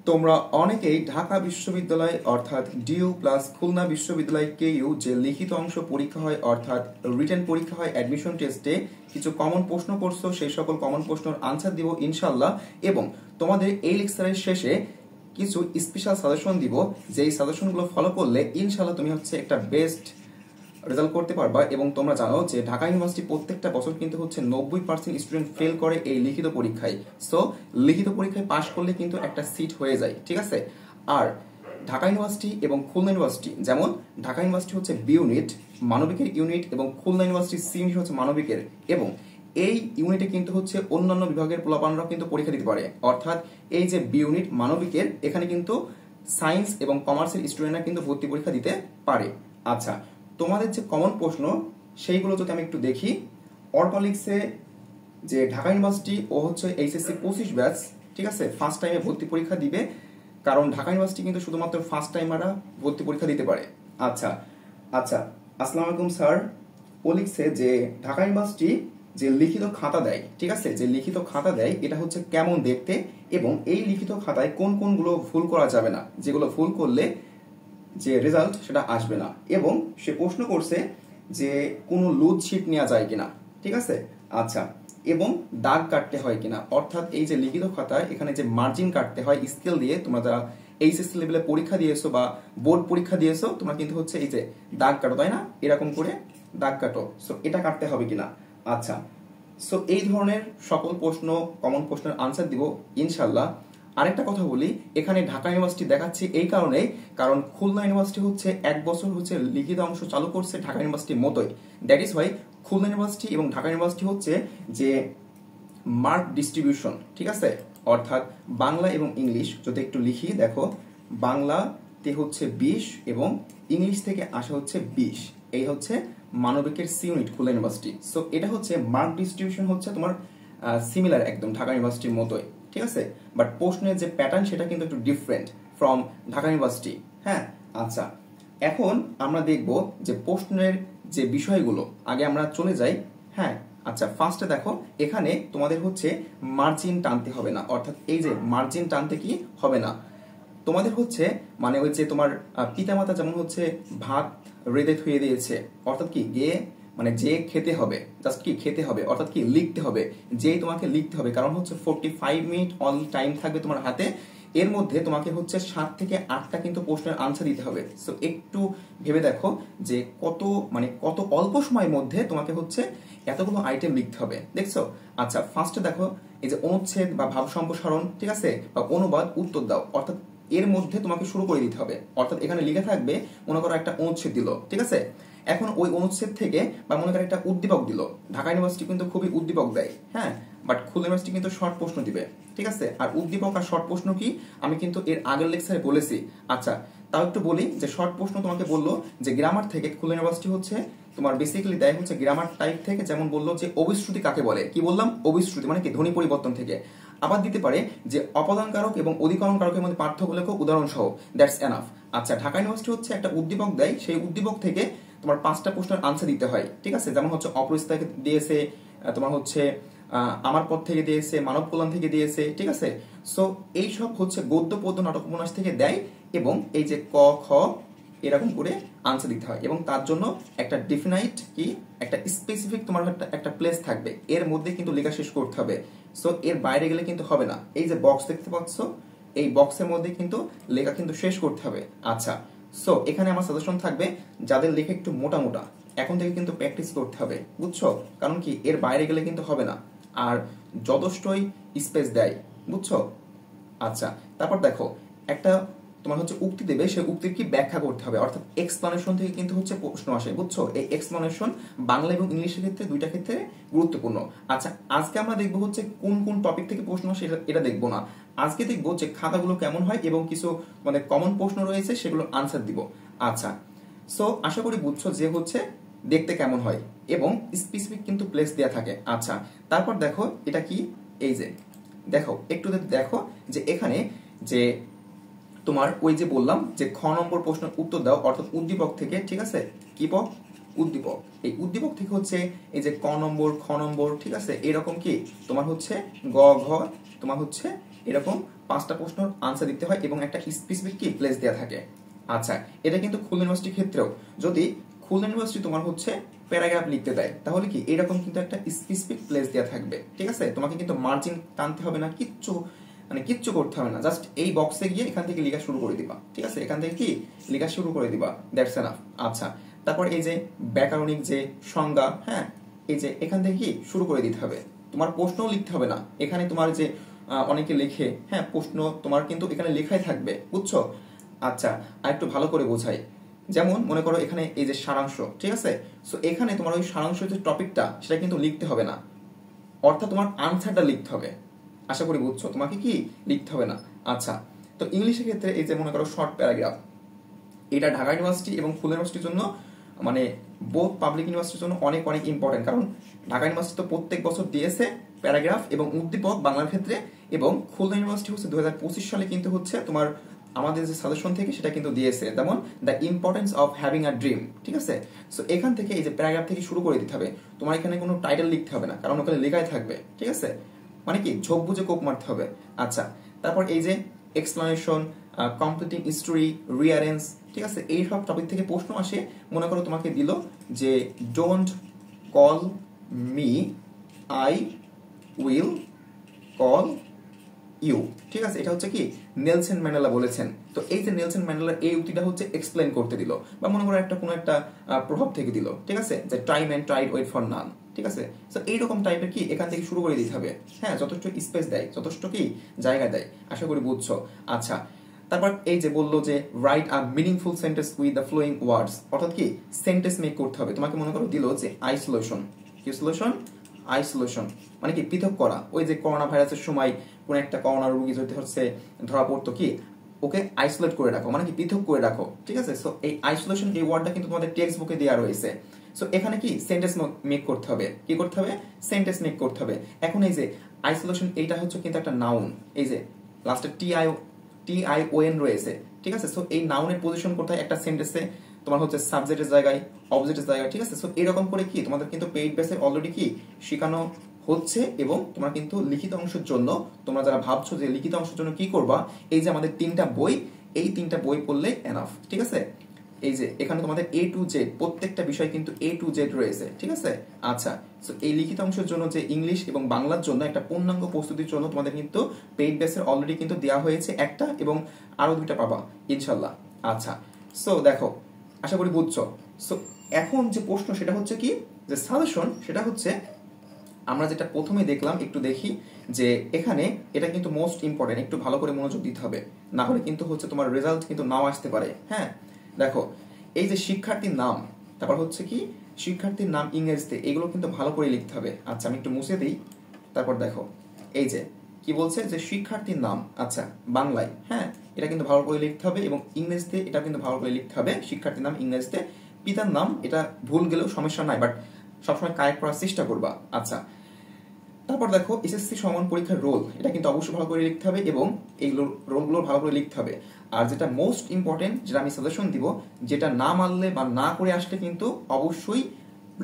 তোমরা অনেকেই ঢাকা বিশ্ববিদ্যালয় অর্থাৎ ডিইউ প্লাস খুলনা বিশ্ববিদ্যালয় কেইউ যে লিখিত অংশ পরীক্ষা হয় অর্থাৎ রিটেন পরীক্ষা হয় অ্যাডমিশন টেস্টে কিছু কমন প্রশ্ন করছো, সেই সকল কমন প্রশ্নের আনসার দিব ইনশাল্লাহ। এবং তোমাদের এই লেকচারের শেষে কিছু স্পেশাল সাজেশন দিব, যেই সাজেশনগুলো ফলো করলে ইনশাল্লাহ তুমি হচ্ছে একটা বেস্ট রেজাল্ট করতে পারবা। এবং তোমরা জানো যে ঢাকা ইউনিভার্সিটি প্রত্যেকটা বছর কিন্তু হচ্ছে 90% স্টুডেন্ট ফেল করে এই লিখিত পরীক্ষায়। সো লিখিত পরীক্ষায় পাশ করলে কিন্তু একটা সিট হয়ে যায়, ঠিক আছে। আর ঢাকা ইউনিভার্সিটি এবং খুলনা ইউনিভার্সিটি, যেমন ঢাকা ইউনিভার্সিটি হচ্ছে বি ইউনিট মানবিকের ইউনিট এবং খুলনা ইউনিভার্সিটি সি ইউনিট হচ্ছে মানবিকের, এবং এই ইউনিটে কিন্তু হচ্ছে অন্যান্য বিভাগের পোলাপানরাও কিন্তু পরীক্ষা দিতে পারে। অর্থাৎ এই যে বি ইউনিট মানবিকের, এখানে কিন্তু সায়েন্স এবং কমার্সের স্টুডেন্টরা কিন্তু ভর্তি পরীক্ষা দিতে পারে। আচ্ছা, তোমাদের যে কমন প্রশ্ন সেইগুলো যদি আমি একটু দেখি। অর্গানিক্সে যে ঢাকা ইউনিভার্সিটি ও হচ্ছে এইচএসসি 25 ব্যাচ, ঠিক আছে, ফার্স্ট টাইমে ভর্তি পরীক্ষা দিবে, কারণ ঢাকা ইউনিভার্সিটি কিন্তু শুধুমাত্র ফার্স্ট টাইমাররা ভর্তি পরীক্ষা দিতে পারে। আচ্ছা আচ্ছা, আসসালামু আলাইকুম স্যার। ও লিখছে যে ঢাকা ইউনিভার্সিটি যে লিখিত খাতা দেয়, ঠিক আছে, যে লিখিত খাতা দেয় এটা হচ্ছে কেমন দেখতে, এবং এই লিখিত খাতায় কোন কোনগুলো ভুল করা যাবে না, যেগুলো ভুল করলে যে রেজাল্ট সেটা আসবে না। এবং সে প্রশ্ন করছে যে কোনো লুজ শিট নেওয়া যায় কিনা, ঠিক আছে। আচ্ছা, এবং দাগ কাটতে হয় কিনা, অর্থাৎ এই যে লিখিত খাতায় এখানে যে মার্জিন কাটতে হয় স্কেল দিয়ে, তোমরা যা এইচএসসি লেভেলে পরীক্ষা দিয়েছো বা বোর্ড পরীক্ষা দিয়েছো, তোমরা কিন্তু হচ্ছে এই যে দাগ কাটো, তাই না, এরকম করে দাগ কাটো। সো এটা কাটতে হবে কিনা। আচ্ছা, সো এই ধরনের সকল প্রশ্ন কমন প্রশ্নের আনসার দিব ইনশাল্লাহ। আরেকটা কথা বলি, এখানে ঢাকা ইউনিভার্সিটি দেখাচ্ছি এই কারণে, কারণ খুলনা ইউনিভার্সিটি হচ্ছে 1 বছর হচ্ছে লিখিত অংশ চালু করছে ঢাকা ইউনিভার্সিটির মতোই। That is Y Khulna university এবং ঢাকা ইউনিভার্সিটি হচ্ছে যে মার্ক ডিস্ট্রিবিউশন, ঠিক আছে, অর্থাৎ বাংলা এবং ইংলিশ যদি একটু লিখি, দেখো বাংলাতে হচ্ছে 20 এবং ইংলিশ থেকে আসা হচ্ছে 20, এই হচ্ছে মানবিকের C unit Khulna university. So এটা হচ্ছে মার্ক ডিস্ট্রিবিউশন হচ্ছে তোমার সিমিলার একদম ঢাকা ইউনিভার্সিটির মতোই, ঠিক আছে। বাট প্রশ্নের যে প্যাটার্ন সেটা কিন্তু একটু ডিফারেন্ট ফ্রম ঢাকা ইউনিভার্সিটি। হ্যাঁ, আচ্ছা, এখন আমরা দেখব যে প্রশ্নের যে বিষয়গুলো, আগে আমরা চলে যাই। হ্যাঁ, আচ্ছা, ফার্স্টে দেখো এখানে তোমাদের হচ্ছে মার্জিন টানতে হবে না, অর্থাৎ এই যে মার্জিন টানতে কি হবে না, তোমাদের হচ্ছে মানে ওই যে তোমার পিতামাতা যেমন হচ্ছে ভাত রেঁধে থুয়ে দিয়েছে, অর্থাৎ কি গিয়ে মানে যে খেতে হবে, জাস্ট কি খেতে হবে, অর্থাৎ কি লিখতে হবে, যেই তোমাকে লিখতে হবে, কারণ হচ্ছে 45 মিনিট অল টাইম থাকবে তোমার হাতে। এর মধ্যে তোমাকে হচ্ছে 7 থেকে 8টা কিন্তু প্রশ্নের আনসার দিতে হবে। সো একটু ভেবে দেখো যে কত মানে কত অল্প সময়ের মধ্যে তোমাকে হচ্ছে এতগুলো আইটেম লিখতে হবে, দেখছো। আচ্ছা, ফার্স্টে দেখো এই যে অনুচ্ছেদ বা ভাব সম্প্রসারণ, ঠিক আছে, বা অনুবাদ উত্তর দাও, অর্থাৎ এর মধ্যে তোমাকে শুরু করে দিতে হবে। অর্থাৎ এখানে লিখে থাকবে, মনে করো একটা অনুচ্ছেদ দিল, ঠিক আছে, এখন ওই অনুচ্ছেদ থেকে বা মনে করো একটা উদ্দীপক দিল, ঢাকা ইউনিভার্সিটি কিন্তু খুবই উদ্দীপক দেয়, হ্যাঁ, বাট খুলনা ইউনিভার্সিটি কিন্তু শর্ট প্রশ্ন দিবে, ঠিক আছে। আর উদ্দীপক আর শর্ট প্রশ্ন কি আমি কিন্তু এর আগের লেকচারে বলেছি। আচ্ছা, তাও একটু বলি যে শর্ট প্রশ্ন তোমাকে বললো যে গ্রামার থেকে, খুলনা ইউনিভার্সিটি হচ্ছে তোমার বেসিক্যালি দেয় হচ্ছে গ্রামার টাইপ থেকে, যেমন বললো যে অভিশ্রুতি কাকে বলে, কি বললাম, অভিশ্রুতি মানে কি ধ্বনি পরিবর্তন থেকে। আবার দিতে পারে যে অপদান কারক এবং অধিকরণ কারকের মধ্যে পার্থক্য লেখো উদাহরণ সহ, দ্যাটস এনাফ। আচ্ছা, ঢাকা ইউনিভার্সিটি হচ্ছে একটা উদ্দীপক দেয়, সেই উদ্দীপক থেকে তোমার 5টা প্রশ্নের আনসার দিতে হয়, ঠিক আছে, যেমন হচ্ছে অপরিস্থিতি থেকে দিয়েছে, তোমার হচ্ছে আমার পথ থেকে দিয়েছে, মানব কল্যাণ থেকে দিয়েছে, ঠিক আছে। সো এইসব হচ্ছে গদ্য পদ্য নাটক উপন্যাস থেকে দেয়, এবং এই যে ক খ এরকম করে আনসার দিতে হয়, এবং তার জন্য একটা ডিফিনাইট কি একটা স্পেসিফিক তোমার একটা প্লেস থাকবে, এর মধ্যে কিন্তু লেখা শেষ করতে হবে। সো এর বাইরে গেলে কিন্তু হবে না। এই যে বক্স দেখতে পাচ্ছ, এই বক্সের মধ্যে কিন্তু লেখা কিন্তু শেষ করতে হবে। আচ্ছা, সো এখানে আমার সাজেশন থাকবে যাদের লেখা একটু মোটা মোটা, এখন থেকে কিন্তু প্র্যাকটিস করতে হবে, বুঝছো, কারণ কি এর বাইরে গেলে কিন্তু হবে না, আর যথেষ্টই স্পেস দেয়, বুঝছো। আচ্ছা, তারপর দেখো একটা তোমার হচ্ছে উক্তি দেবে, সেই উক্তির কি ব্যাখ্যা করতে হবে, অর্থাৎ এক্সপ্লানেশন থেকে কিন্তু হচ্ছে প্রশ্ন আসে, বুঝছো। এই এক্সপ্লানেশন বাংলা এবং ইংলিশের ক্ষেত্রে দুইটা ক্ষেত্রে গুরুত্বপূর্ণ। আচ্ছা, আজকে আমরা দেখবো হচ্ছে কোন কোন টপিক থেকে প্রশ্ন আসে, এটা দেখবো না। আজকে দেখবো যে খাতাগুলো কেমন হয় এবং কিছু মানে কমন প্রশ্ন রয়েছে সেগুলোর আনসার দিব। আচ্ছা, সো আশা করি বুঝছো যে হচ্ছে দেখতে কেমন হয়, এবং স্পেসিফিক কিন্তু প্লেস দেয়া থাকে। আচ্ছা, তারপর দেখো এটা কি, এই যে দেখো একটু দেখো যে এখানে যে তোমার ওই যে বললাম যে খ নম্বর প্রশ্নের উত্তর দাও, অর্থাৎ উদ্দীপক থেকে, ঠিক আছে, কি পক উদ্দীপক, এই উদ্দীপক থেকে হচ্ছে এই যে ক নম্বর খ নম্বর, ঠিক আছে, এরকম কি তোমার হচ্ছে গ ঘ তোমার হচ্ছে এরকম 5টা প্রশ্নের আনসার দিতে হয় এবং একটা স্পেসিফিক কি প্লেস দেওয়া থাকে। আচ্ছা, এটা কিন্তু খুলনা ইউনিভার্সিটির ক্ষেত্রেও যদি খুলনা ইউনিভার্সিটি তোমার হচ্ছে প্যারাগ্রাফ লিখতে দেয় তাহলে কি এরকম কিন্তু একটা স্পেসিফিক প্লেস দেওয়া থাকবে, ঠিক আছে? তোমাকে কিন্তু মার্জিন টানতে হবে না, কিচ্ছু করতে হবে না, জাস্ট এই বক্সে গিয়ে এখান থেকে লেখা শুরু করে দিবা, ঠিক আছে? এখান থেকে কি লেখা শুরু করে দিবা, দ্যাটস এনাফ। আচ্ছা, তারপর এই যে ব্যাকরণিক যে সংজ্ঞা, হ্যাঁ, এই যে এখান থেকে কি শুরু করে দিতে হবে। তোমার প্রশ্নও লিখতে হবে না, এখানে তোমার যে অনেকে লেখে, হ্যাঁ, প্রশ্ন তোমার কিন্তু এখানে লেখাই থাকবে, বুঝছো? আচ্ছা, আর একটু ভালো করে বোঝাই, যেমন মনে করো এখানে এই যে সারাংশ, ঠিক আছে? সো এখানে তোমার ওই সারাংশ যে টপিকটা সেটা কিন্তু লিখতে হবে না, অর্থাৎ তোমার আনসারটা লিখতে হবে। আশা করি বুঝছো, তোমাকে কি লিখতে হবে না। আচ্ছা, তো ইংলিশের ক্ষেত্রে এই যে মনে করো শর্ট প্যারাগ্রাফ, এটা ঢাকা ইউনিভার্সিটি এবং খুলনা ইউনিভার্সিটির জন্য মানে বোথ পাবলিক ইউনিভার্সিটির জন্য অনেক অনেক ইম্পর্টেন্ট, কারণ ঢাকা ইউনিভার্সিটি তো প্রত্যেক বছর দিয়েছে প্যারাগ্রাফ এবং উদ্দীপক বাংলার ক্ষেত্রে, এবং খুলনা ইউনিভার্সিটি হচ্ছে 2025 সালে কিন্তু হচ্ছে তোমার আমাদের যে সাজেশন থেকে সেটা কিন্তু দিয়েছে, যেমন the importance of having a dream, ঠিক আছে? সো এখান থেকে এই যে প্যারাগ্রাফ থেকে শুরু করে দিতে হবে, তোমার এখানে কোনো টাইটেল লিখতে হবে না, কারণ ওখানে লেখাই থাকবে, ঠিক আছে? মানে কি ঝোপ বুঝে কোপ মারতে হবে। আচ্ছা, তারপর এই যে এক্সপ্লানেশন, কমপ্লিটিং স্টোরি, রিয়ারেন্স, ঠিক আছে? এই সব টপিক থেকে প্রশ্ন আসে। মনে করো তোমাকে দিল যে don't call me, I will call you, ঠিক আছে? এটা হচ্ছে কি নেলসন ম্যান্ডেলা বলেছেন। তো এই যে নেলসন ম্যান্ডেলার এই উক্তিটা হচ্ছে এক্সপ্লেন করতে দিল, বা মনে করো একটা কোনো একটা প্রভাব থেকে দিল, ঠিক আছে? যে time and tide wait for none, ঠিক আছে? তো এইরকম টাইপের কি এখান থেকে শুরু করে দিতে হবে, হ্যাঁ, যথেষ্ট স্পেস দেয়, যথেষ্ট কি জায়গা দেয়, আশা করি বুঝছো। আচ্ছা, তারপর এই যে বললো যে write a meaningful sentence with the following words, অর্থাৎ কি সেন্টেন্স মেক করতে হবে। তোমাকে মনে করো দিল যে আইসোলেশন, আইসোলেশন মানে কি পৃথক করা। ওই যে করোনা ভাইরাসের সময় কোন একটা করোনা রোগী যদি হচ্ছে ধরা পড়তো, কি ওকে আইসোলেট করে রাখো, মানে কি পৃথক করে রাখো, ঠিক আছে? সো এই আইসোলেশন এই ওয়ার্ডটা কিন্তু তোমাদের টেক্সট বুকে দেওয়া রয়েছে। সো এখানে কি সেন্টেন্স মেক করতে হবে, কি করতে হবে? সেন্টেন্স মেক করতে হবে। এখন এই যে আইসোলেশন এইটা হচ্ছে কিন্তু একটা নাউন, এই যে লাস্টে টিআইওএন রয়েছে, ঠিক আছে? সো এই নাউনের পজিশন কোথায় একটা সেন্টেন্সে, তোমার হচ্ছে সাবজেক্টের জায়গায়, অবজেক্টের জায়গায়, ঠিক আছে? সো এরকম করে কি তোমাদের কিন্তু পেইড বেসে অলরেডি কি শেখানো হচ্ছে, এবং তোমরা কিন্তু লিখিত অংশের জন্য তোমরা যারা ভাবছো যে লিখিত অংশের জন্য কি করবা, এই যে আমাদের 3টা বই, এই 3টা বই পড়লে এনাফ, ঠিক আছে? এই যে এখানে তোমাদের A to Z প্রত্যেকটা বিষয় কিন্তু A to Z রয়েছে, ঠিক আছে? আচ্ছা, সো এই লিখিত অংশের জন্য যে ইংলিশ এবং বাংলার জন্য একটা পূর্ণাঙ্গ প্রস্তুতির জন্য তোমাদের কিন্তু পেইড বেসের অলরেডি কিন্তু দেওয়া হয়েছে একটা, এবং আরো 2টা পাবা ইনশাল্লাহ। আচ্ছা, সো দেখো, আশা করি বুঝছো। সো এখন যে প্রশ্ন সেটা হচ্ছে কি, যে সাজেশন সেটা হচ্ছে আমরা যেটা প্রথমে দেখলাম, একটু দেখি যে এখানে এটা কিন্তু মোস্ট ইম্পর্টেন্ট, একটু ভালো করে মনোযোগ দিতে হবে, না হলে কিন্তু হচ্ছে তোমার রেজাল্ট কিন্তু নাও আসতে পারে। হ্যাঁ, দেখো এই যে শিক্ষার্থীর নাম, তারপর হচ্ছে কি শিক্ষার্থীর নাম ইংরেজিতে, এগুলো কিন্তু ভালো করে লিখতে হবে। আচ্ছা, আমি একটু মুছে দিই। তারপর দেখো এই যে কি বলছে যে শিক্ষার্থীর নাম, আচ্ছা বাংলায়, হ্যাঁ, এটা কিন্তু ভালো করে লিখতে হবে, এবং ইংরেজিতে এটা কিন্তু ভালো করে লিখতে হবে। শিক্ষার্থীর নাম ইংরেজিতে, পিতার নাম এটা ভুল গেলেও সমস্যা নাই, বাট সবসময় কারেক্ট করার চেষ্টা করবা। আচ্ছা, তারপর দেখো এসএসসি সমান পরীক্ষার রোল, এটা কিন্তু অবশ্যই ভালো করে লিখতে হবে, এবং এইগুলো রোলগুলো ভালো করে লিখতে হবে। আর যেটা মোস্ট ইম্পর্টেন্ট, যেটা আমি সাজেশন দিব, যেটা না মানলে বা না করে আসলে কিন্তু অবশ্যই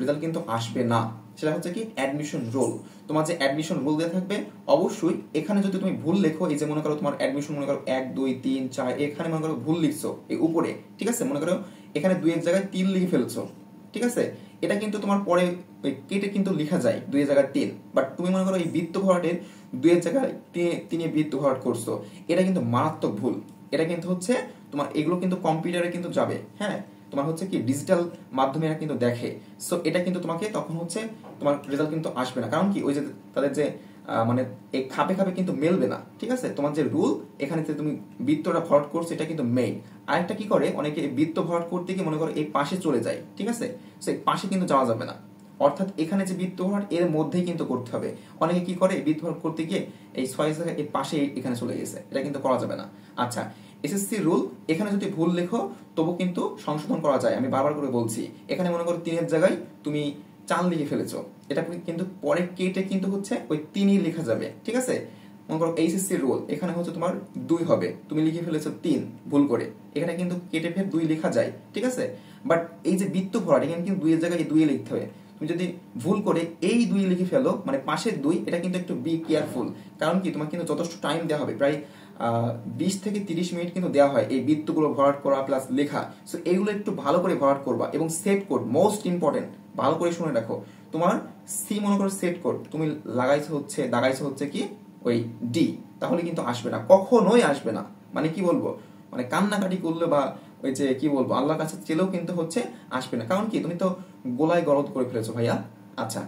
রেজাল্ট কিন্তু আসবে না, সেটা হচ্ছে কি অ্যাডমিশন রোল। তোমার যে অ্যাডমিশন রোল দেওয়া থাকবে, অবশ্যই এখানে যদি তুমি ভুল লেখো, এই যে মনে করো তোমার অ্যাডমিশন মনে করো 1 2 3 4, এখানে মনে করো ভুল লিখছো এই উপরে, ঠিক আছে? মনে করো এখানে 2 এর জায়গায় 3 লিখে ফেলছো, ঠিক আছে? এটা কিন্তু তোমার পরে কেটে কিন্তু লেখা যায় 2 এর জায়গায় 3, বাট তুমি মনে করো এই বৃত্ত ভরাটের 2 এর জায়গায় 3 এ বৃত্ত ভরাট করছো, এটা কিন্তু মারাত্মক ভুল। এটা কিন্তু হচ্ছে তোমার এগুলো কিন্তু কম্পিউটারে কিন্তু যাবে, হ্যাঁ, তোমার হচ্ছে কি ডিজিটাল মাধ্যমে এরা কিন্তু দেখে। সো এটা কিন্তু তোমাকে তখন হচ্ছে তোমার রেজাল্ট কিন্তু আসবে না, কারণ কি ওই যে তাদের যে মানে এই খাপে খাপে কিন্তু মেলবে না, ঠিক আছে? তোমার যে রুল, এখানে যে তুমি বৃত্তটা ভরাট করছো, এটা কিন্তু মেইন। আরেকটা কি করে, অনেকে বৃত্ত ভরাট করতে গিয়ে মনে করো এই পাশে চলে যায়, ঠিক আছে? সো এই পাশে কিন্তু যাওয়া যাবে না, অর্থাৎ এখানে যে বৃত্ত ভরাট এর মধ্যেই কিন্তু করতে হবে। অনেকে কি করে বৃত্ত ভরাট করতে গিয়ে এই 6 জায়গায় এই পাশে এখানে চলে গেছে, এটা কিন্তু করা যাবে না। আচ্ছা, এসএসসি রুল, এখানে যদি ভুল লেখো তবু কিন্তু সংশোধন করা যায়, আমি বারবার করে বলছি। এখানে মনে করো 3 এর জায়গায় তুমি 4 লিখে ফেলেছো, এটা কিন্তু পরে কেটে কিন্তু হচ্ছে ওই 3ই লেখা যাবে, ঠিক আছে? মনে করো এইচএসসি রুল, এখানে হচ্ছে তোমার 2 হবে, তুমি লিখে ফেলেছো 3 ভুল করে, এখানে কিন্তু কেটে ফের 2 লেখা যায়, ঠিক আছে? বাট এই যে বৃত্ত ভরাট, এখানে কিন্তু 2 এর জায়গায় 2 লিখতে হবে। তুমি যদি ভুল করে এই 2 লিখে ফেলো মানে পাশের 2, এটা কিন্তু একটু বি কেয়ারফুল। কারণ কি, তোমাকে কিন্তু যথেষ্ট টাইম দেওয়া হবে, প্রায় 20 থেকে 30 মিনিট কিন্তু দেওয়া হয় এই বৃত্তগুলো ভরাট করা প্লাস লেখা। সো এইগুলো একটু ভালো করে ভরাট করবা। এবং সেট কোড মোস্ট ইম্পর্টেন্ট, ভালো করে শুনে রাখো। তোমার সি মনে করো সেট কোড তুমি দাগাইছো হচ্ছে কি ওই ডি, তাহলে কিন্তু আসবে না, কখনোই আসবে না। মানে কি বলবো, মানে কান্নাকাটি করলে বা ওই যে কি বলবো আল্লাহর কাছে চেলেও কিন্তু হচ্ছে আসবে না। কারণ কি, তুমি তো গোলায় গলদ করে ফেলেছো ভাইয়া। আচ্ছা,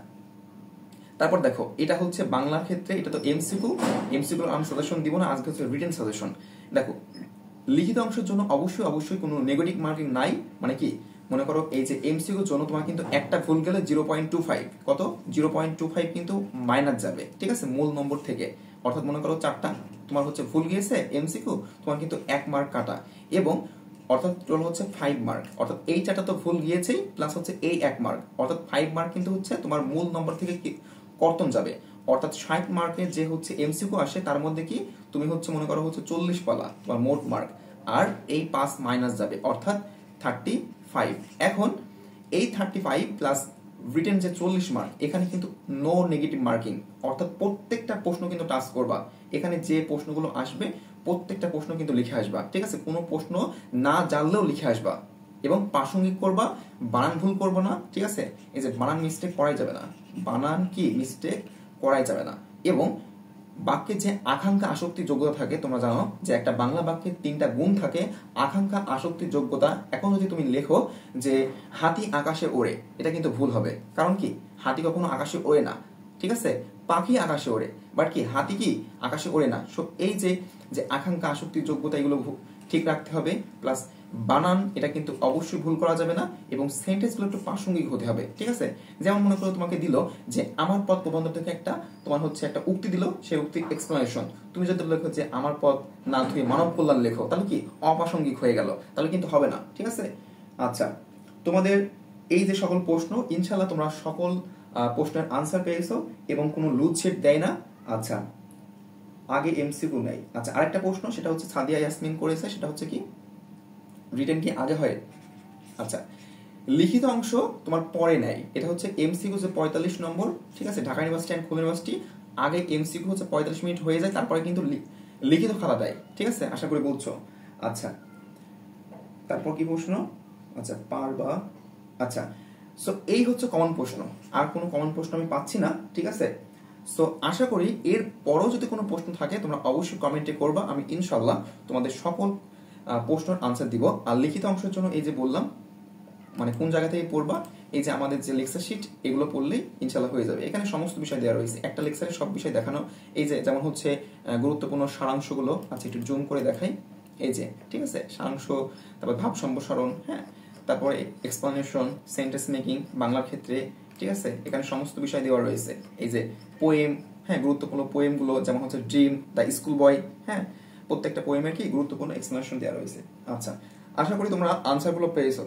তারপর দেখো, এটা হচ্ছে বাংলার ক্ষেত্রে, এটা তো এমসিকিউ আমি সাজেশন দিব না, আজকে হচ্ছে রিটেন সাজেশন। দেখো, লিখিত অংশের জন্য অবশ্যই কোনো নেগেটিভ মার্কিং নাই। মানে কি, মনে করো এই যে এমসিকিউর জন্য তোমার কিন্তু একটা ভুল গেলে 0.25, কত 0.25 কিন্তু মাইনাস যাবে, ঠিক আছে, মূল নম্বর থেকে। অর্থাৎ মনে করো 4টা তোমার হচ্ছে ভুল গিয়েছে এমসিকিউ, তোমার কিন্তু 1 মার্ক কাটা। এবং অর্থাৎ টোটাল হচ্ছে 5 মার্ক। অর্থাৎ এই 4টা তো ভুল গিয়েছেই, প্লাস হচ্ছে এই 1 মার্ক, অর্থাৎ 5 মার্ক কিন্তু হচ্ছে তোমার মূল নম্বর থেকে কর্তন যাবে। অর্থাৎ 60 মার্কের যে হচ্ছে এমসিকিউ আসে, তার মধ্যে কি তুমি হচ্ছে মনে করো হচ্ছে 40 পালা তোমার মোট মার্ক, আর এই 5 মাইনাস যাবে, অর্থাৎ 35। এখন এই 35 প্লাস রিটেন যে 40 মার্ক, এখানে কিন্তু নো নেগেটিভ মার্কিং। অর্থাৎ প্রত্যেকটা প্রশ্ন কিন্তু টাচ করবা, এখানে যে প্রশ্নগুলো আসবে প্রত্যেকটা প্রশ্ন কিন্তু লিখে আসবা, ঠিক আছে, কোনো প্রশ্ন না জানলেও লিখে আসবা। এবং প্রাসঙ্গিক করবা, বানান ভুল করবো না, ঠিক আছে, এই যে বানান মিস্টেক করাই যাবে না, বানান কি মিস্টেক করাই যাবে না। এবং বাক্যে যে আকাঙ্ক্ষা আসক্তি যোগ্যতা থাকে, তোমরা জানো যে একটা বাংলা বাক্যের 3টা গুণ থাকে, আকাঙ্ক্ষা আসক্তি যোগ্যতা। এখন যদি তুমি লেখো যে হাতি আকাশে ওড়ে, এটা কিন্তু ভুল হবে। কারণ কি, হাতি কখনো আকাশে ওড়ে না, ঠিক আছে, পাখি আকাশে ওড়ে, বাট কি হাতি কি আকাশে ওড়ে না। সো এই যে আকাঙ্ক্ষা আসক্তি যোগ্যতা, এগুলো ঠিক রাখতে হবে। প্লাস বানান, এটা কিন্তু অবশ্যই ভুল করা যাবে না। এবং সেন্টেন্সগুলো একটু প্রাসঙ্গিক হতে হবে, ঠিক আছে। যেমন মনে করো তোমাকে দিল যে আমার পথ প্রবন্ধ থেকে একটা তোমার হচ্ছে একটা উক্তি দিল, সেই উক্তির এক্সপ্লেনেশন তুমি যদি লেখো যে আমার পথ না ধুয়ে মানব কল্যাণ লেখো, তাহলে কি অপ্রাসঙ্গিক হয়ে গেল, তাহলে কিন্তু হবে না, ঠিক আছে। আচ্ছা, তোমাদের এই যে সকল প্রশ্ন, ইনশাল্লাহ তোমরা সকল প্রশ্নের আনসার পেয়েছো এবং কোনো লুজ সেট দেয় না। আচ্ছা, আগে এমসিকিউ নেই। আচ্ছা, আরেকটা প্রশ্ন, সেটা হচ্ছে সাদিয়া ইয়াসমিন করেছে, সেটা হচ্ছে কি রিটেন কি আগে হয়। আচ্ছা, লিখিত অংশ তোমার পরে নেয়, এটা হচ্ছে এমসিকিউ হচ্ছে 45 নম্বর, ঠিক আছে, Dhaka university and Khulna university. আগে এমসিকিউ হচ্ছে 45 মিনিট হয়ে যায়, তারপরে কিন্তু লিখিত খাতা দেয়, ঠিক আছে, আশা করি বুঝছো। আচ্ছা, তারপর কি প্রশ্ন, আচ্ছা পারবা। আচ্ছা, সো এই হচ্ছে কমন প্রশ্ন, আর কোনো কমন প্রশ্ন আমি পাচ্ছি না, ঠিক আছে। সো আশা করি এর পরও যদি কোনো প্রশ্ন থাকে তোমরা অবশ্যই কমেন্টে করবা, আমি ইনশাল্লাহ তোমাদের সকল প্রশ্নের আনসার দিব। আর লিখিত অংশের জন্য এই যে বললাম, মানে কোন জায়গা থেকে পড়বা, এই যে আমাদের যে লেকচার শিট, এগুলো পড়লেই ইনশাল্লাহ হয়ে যাবে। এখানে সমস্ত বিষয় দেওয়া রয়েছে, একটা লেকচারে সব বিষয় দেখানো। এই যে যেমন হচ্ছে গুরুত্বপূর্ণ সারাংশগুলো, আচ্ছা একটু জুম করে দেখাই, এই যে ঠিক আছে সারাংশ, তারপর ভাব সম্প্রসারণ, হ্যাঁ, তারপরে এক্সপ্লানেশন, সেন্টেন্স মেকিং বাংলার ক্ষেত্রে, ঠিক আছে, এখানে সমস্ত বিষয় দেওয়া রয়েছে। এই যে পোয়েম, হ্যাঁ, গুরুত্বপূর্ণ পোয়েমগুলো, যেমন হচ্ছে ড্রিম, দ্য স্কুল বয়, হ্যাঁ, প্রত্যেকটা পোয়েমের কি গুরুত্বপূর্ণ এক্সপ্লানেশন দেওয়া রয়েছে। আচ্ছা, আশা করি তোমরা আনসারগুলো পেয়েছো।